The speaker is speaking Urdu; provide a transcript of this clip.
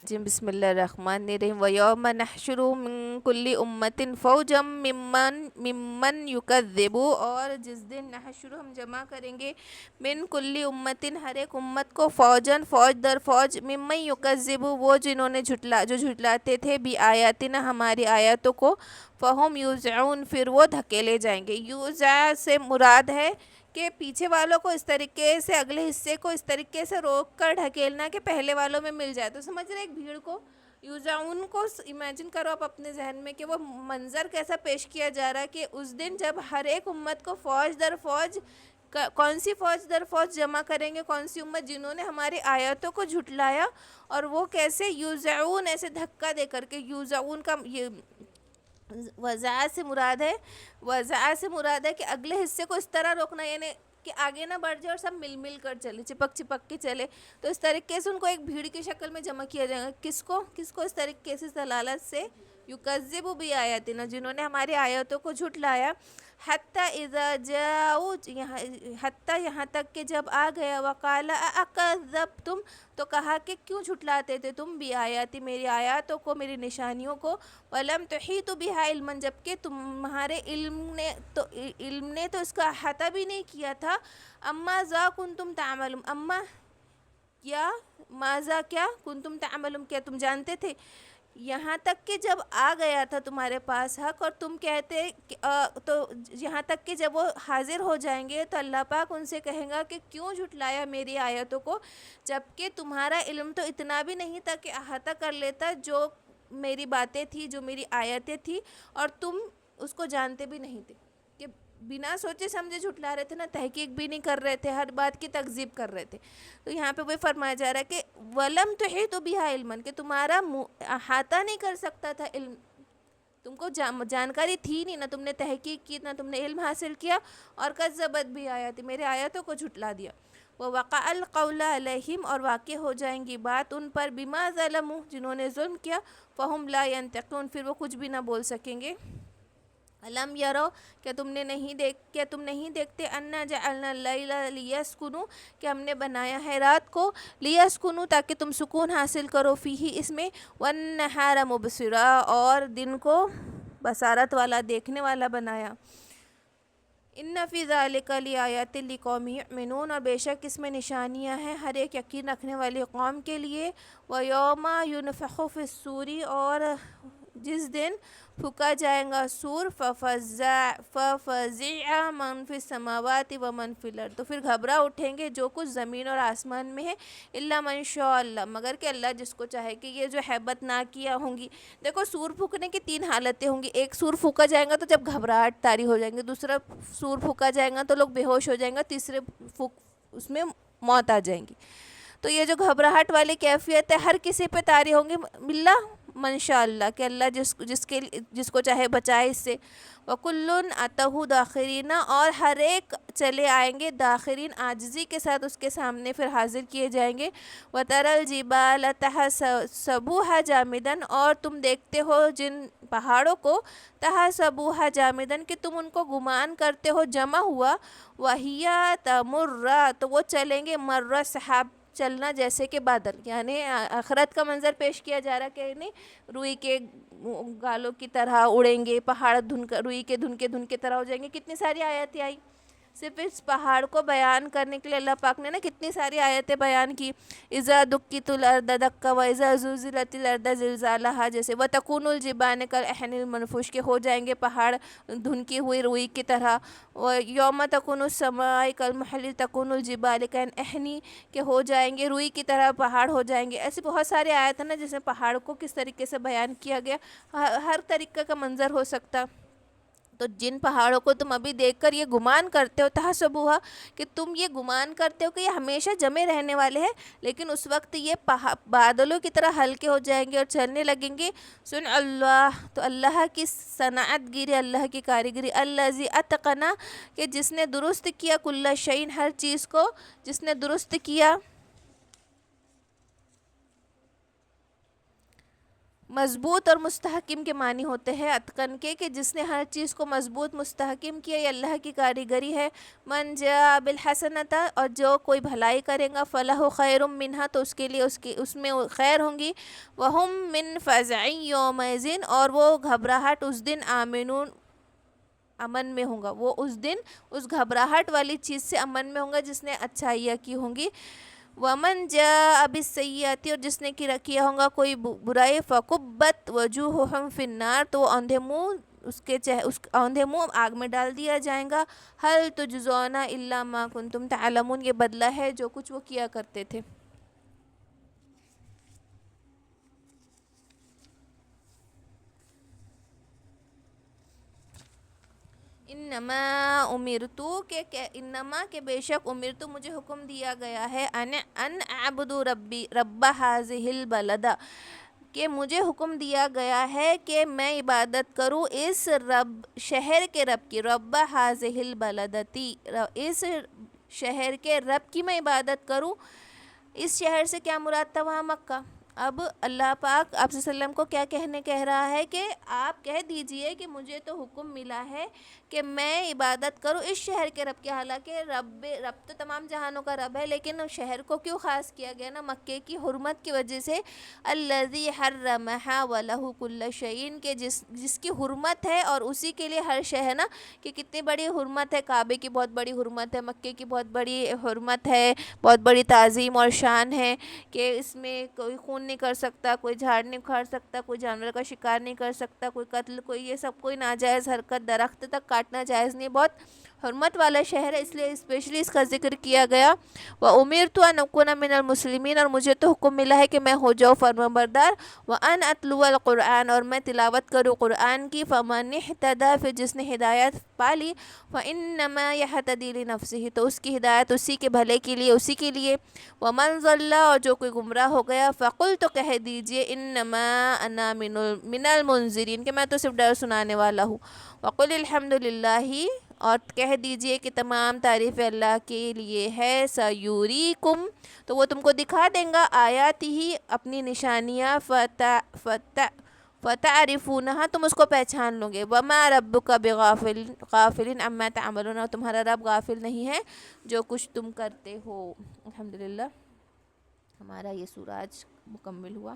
جی بسم اللہ الرحمن الرحیم وَيَوْمَ نَحْشُرُ مِن كُلِّ أُمَّةٍ فَوْجًا ممن یکذب، اور جس دن نحشر ہم جمع کریں گے من کل امتن ہر ایک امت کو فوجن فوج در فوج ممن یکذب وہ جنہوں نے جھٹلاتے تھے بھی آیاتنا ہماری آیاتوں کو، فہم یوزعون پھر وہ دھکیلے جائیں گے۔ یوزع سے مراد ہے کہ پیچھے والوں کو اس طریقے سے، اگلے حصے کو اس طریقے سے روک کر ڈھکیلنا کہ پہلے والوں میں مل جائے۔ تو سمجھ رہے ایک بھیڑ کو یوزعون کو امیجن کرو آپ اپنے ذہن میں کہ وہ منظر کیسا پیش کیا جا رہا ہے کہ اس دن جب ہر ایک امت کو فوج در فوج، کون سی فوج در فوج جمع کریں گے، کون سی امت جنہوں نے ہماری آیاتوں کو جھٹلایا، اور وہ کیسے یوزعون ایسے دھکا دے کر کے۔ یوزعون کا یہ وضع سے مراد ہے کہ اگلے حصے کو اس طرح روکنا، یعنی کہ آگے نہ بڑھ جائے اور سب مل مل کر چلے، چپک کے چلے۔ تو اس طریقے سے ان کو ایک بھیڑ کی شکل میں جمع کیا جائے گا۔ کس کو اس طریقے سے دلالت سے یکذب بآیاتنا، جنہوں نے ہماری آیاتوں کو جھٹلایا، حتی اذا جاؤ، حتی یہاں تک کہ جب آ گیا، وقال اکذبتم، تو کہا کہ کیوں جھٹلاتے تھے تم بآیاتی، میری آیاتوں کو، میری نشانیوں کو، وَلَمْ تُحِیطُوا بِهَا علما، جبکہ تمہارے علم نے تو اس کا احاطہ بھی نہیں کیا تھا۔ اما ذا کنتم تعملون، اما کیا، ماذا کیا، کنتم تعملون کیا تم جانتے تھے، یہاں تک کہ جب آ گیا تھا تمہارے پاس حق، اور تم کہتے تو یہاں تک کہ جب وہ حاضر ہو جائیں گے تو اللہ پاک ان سے کہیں گا کہ کیوں جھٹلایا میری آیتوں کو، جبکہ تمہارا علم تو اتنا بھی نہیں تھا کہ احاطہ کر لیتا جو میری باتیں تھی، جو میری آیتیں تھی، اور تم اس کو جانتے بھی نہیں تھے، کہ بنا سوچے سمجھے جھٹلا رہے تھے نا، تحقیق بھی نہیں کر رہے تھے، ہر بات کی تکذیب کر رہے تھے۔ تو یہاں پہ وہ فرمایا جا رہا ہے کہ وَلَمْ تُحِیطُوا بِهَا عِلْمًا، کہ تمہارا احاطہ نہیں کر سکتا تھا علم، تم کو جانکاری تھی نہیں، نہ تم نے تحقیق کی، نہ تم نے علم حاصل کیا، اور کذبت بھی آیاتی، میرے آیاتوں کو جھٹلا دیا۔ وَوَقَعَ الْقَوْلَ عَلَیْہِمْ، اور واقع ہو جائیں گی بات ان پر، بِمَا ظَلَمُوا، جنہوں نے ظلم کیا، فَهُمْ لَا يَنْطِقُونَ، پھر وہ کچھ بھی نہ بول سکیں گے۔ الم یرو، کیا تم نہیں دیکھتے، انا جعلنا اللیل لیسکنوا، کہ ہم نے بنایا ہے رات کو، لیسکنوا، تاکہ تم سکون حاصل کرو، فیہ، اس میں، والنہار مبصرا، اور دن کو بصارت والا، دیکھنے والا بنایا۔ ان فی ذلک لآیات لقوم یؤمنون، اور بے شک اس میں نشانیاں ہیں ہر ایک یقین رکھنے والی قوم کے لیے۔ ویوم ینفخ فی الصور، اور جس دن پھونکا جائے گا سور، ففزع من فی السماوات ومن فی الارض، تو پھر گھبرا اٹھیں گے جو کچھ زمین اور آسمان میں ہے، الا من شاء اللہ، مگر کہ اللہ جس کو چاہے، کہ یہ جو ہیبت ناکیاں ہوں گی۔ دیکھو سور پھونکنے کی تین حالتیں ہوں گی، ایک سور پھونکا جائے گا تو جب گھبراہٹ طاری ہو جائیں گے، دوسرا سور پھونکا جائے گا تو لوگ بے ہوش ہو جائیں گے، تیسرے اس میں موت آ جائیں گی۔ تو یہ جو گھبراہٹ والی کیفیت ہے ہر کسی پہ طاری ہوں گی، اللہ من شاء اللہ، کہ اللہ جس کو چاہے بچائے اس سے۔ وَكُلٌّ أَتَوْهُ دَاخِرِينَ، اور ہر ایک چلے آئیں گے داخرین، عاجزی کے ساتھ اس کے سامنے پھر حاضر کیے جائیں گے۔ وَتَرَى الْجِبَالَ تَحْسَبُوهَا جَامِدًا، اور تم دیکھتے ہو جن پہاڑوں کو، تَحْسَبُوهَا جَامِدًا، کہ تم ان کو گمان کرتے ہو جمع ہوا، وَهِيَ تَمُرُّ، تو وہ چلیں گے، مر سحاب، چلنا جیسے کہ بادل، یعنی آخرت کا منظر پیش کیا جا رہا ہے، کہ روئی کے گالوں کی طرح اڑیں گے پہاڑ، روئی کے دھن کے طرح ہو جائیں گے۔ کتنی ساری آیتیں آئی صرف اس پہاڑ کو بیان کرنے کے لیے، اللہ پاک نے نا کتنی ساری آیتیں بیان کی۔ اذا دکت الارض دکا واذا زلزلت الارض زلزالها، جیسے وتکون الجبال کالعہن المنفوش، کے ہو جائیں گے پہاڑ دھنکی ہوئی روئی کی طرح۔ یوم تکون السماء کالمحل تکون الجبال کالعہن، کہ ہو جائیں گے روئی کی طرح پہاڑ ہو جائیں گے۔ ایسی بہت سارے آیت ہیں نا جس میں پہاڑ کو کس طریقے سے بیان کیا گیا، ہر طریقے کا منظر ہو سکتا۔ تو جن پہاڑوں کو تم ابھی دیکھ کر یہ گمان کرتے ہو، تحسبوہا، کہ تم یہ گمان کرتے ہو کہ یہ ہمیشہ جمے رہنے والے ہیں، لیکن اس وقت یہ بادلوں کی طرح ہلکے ہو جائیں گے اور چلنے لگیں گے۔ سن اللہ، تو اللہ کی صنعت گیری، اللہ کی کاریگری، الذی اتقن، کہ جس نے درست کیا، کل شیء، ہر چیز کو جس نے درست کیا، مضبوط اور مستحکم کے معنی ہوتے ہیں اتقن کے، کہ جس نے ہر چیز کو مضبوط مستحکم کیا، یہ اللہ کی کاریگری ہے۔ من جاء بالحسنۃ، اور جو کوئی بھلائی کرے گا، فلہ خیر منہا، تو اس کے لیے اس میں خیر ہوں گی، وہم من فزع یومئذ، اور وہ گھبراہٹ اس دن آمنون، امن میں ہوں گا، وہ اس دن اس گھبراہٹ والی چیز سے امن میں ہوں گا جس نے اچھائیاں کی ہوں گی۔ ومن جاء بالسیئۃ، اور جس نے کیا ہوگا کوئی برائی، فکبت وجوہہم فی النار، تو وہ اندھے منہ اس اندھے منہ آگ میں ڈال دیا جائے گا۔ هل تجزون الا ما کنتم تعلمون، یہ بدلہ ہے جو کچھ وہ کیا کرتے تھے۔ انما امرتو، کہ انما کہ بے شک امرتو مجھے حکم دیا گیا ہے، ان اعبد ربی رب ہذہ البلد، کہ مجھے حکم دیا گیا ہے کہ میں عبادت کروں اس شہر کے رب کی، رب ہذہ البلدتی، اس شہر کے رب کی میں عبادت کروں۔ اس شہر سے کیا مراد تھا؟ وہاں مکہ۔ اب اللہ پاک آپ صلی اللہ علیہ وسلم کو کیا کہہ رہا ہے کہ آپ کہہ دیجئے کہ مجھے تو حکم ملا ہے کہ میں عبادت کروں اس شہر کے رب کی، حالانکہ رب تو تمام جہانوں کا رب ہے، لیکن شہر کو کیوں خاص کیا گیا نا؟ مکے کی حرمت کی وجہ سے، الذی حرمھا ولہ کل شیء، کہ جس کی حرمت ہے اور اسی کے لیے ہر شے ہے نا، کہ کتنی بڑی حرمت ہے، کعبے کی بہت بڑی حرمت ہے، مکے کی بہت بڑی حرمت ہے، بہت بڑی تعظیم اور شان ہے، کہ اس میں کوئی خون نہیں کر سکتا، کوئی جھاڑ نہیں اکھاڑ سکتا، کوئی جانور کا شکار نہیں کر سکتا، کوئی قتل، کوئی یہ سب، کوئی ناجائز حرکت، درخت تک کاٹنا جائز نہیں، بہت حرمت والا شہر ہے، اس لیے اسپیشلی اس کا ذکر کیا گیا۔ وَأُمِرْتُ أَنْ أَكُونَ مِنَ الْمُسْلِمِينَ، اور مجھے تو حکم ملا ہے کہ میں ہو جاؤں فرمانبردار، وَأَنْ أَتْلُوَ الْقُرْآنَ، اور میں تلاوت کروں قرآن کی، فَمَنِ اهْتَدَىٰ، پھر جس نے ہدایت پالی، فَإِنَّمَا يَهْتَدِي لِنَفْسِهِ، تو اس کی ہدایت اسی کے بھلے کے لیے، اسی کے لیے۔ وَمَنْ ضَلَّ، اور جو کوئی گمراہ ہو گیا، فَقُلْ، تو کہہ دیجئے، إِنَّمَا أَنَا مِنَ الْمُنذِرِينَ، کہ میں تو صرف ڈر سنانے والا ہوں۔ وَقُلِ الْحَمْدُ لِلَّهِ، اور کہہ دیجئے کہ تمام تعریف اللہ کے لیے ہے، سَيُرِيكُمْ، تو وہ تم کو دکھا دیں گا، آیاتہ، اپنی نشانیاں، فتعرفونہا، تم اس کو پہچان لو گے، وما ربک بغافل عما تعملون، اور تمہارا رب غافل نہیں ہے جو کچھ تم کرتے ہو۔ الحمدللہ، ہمارا یہ سورہ آج مکمل ہوا۔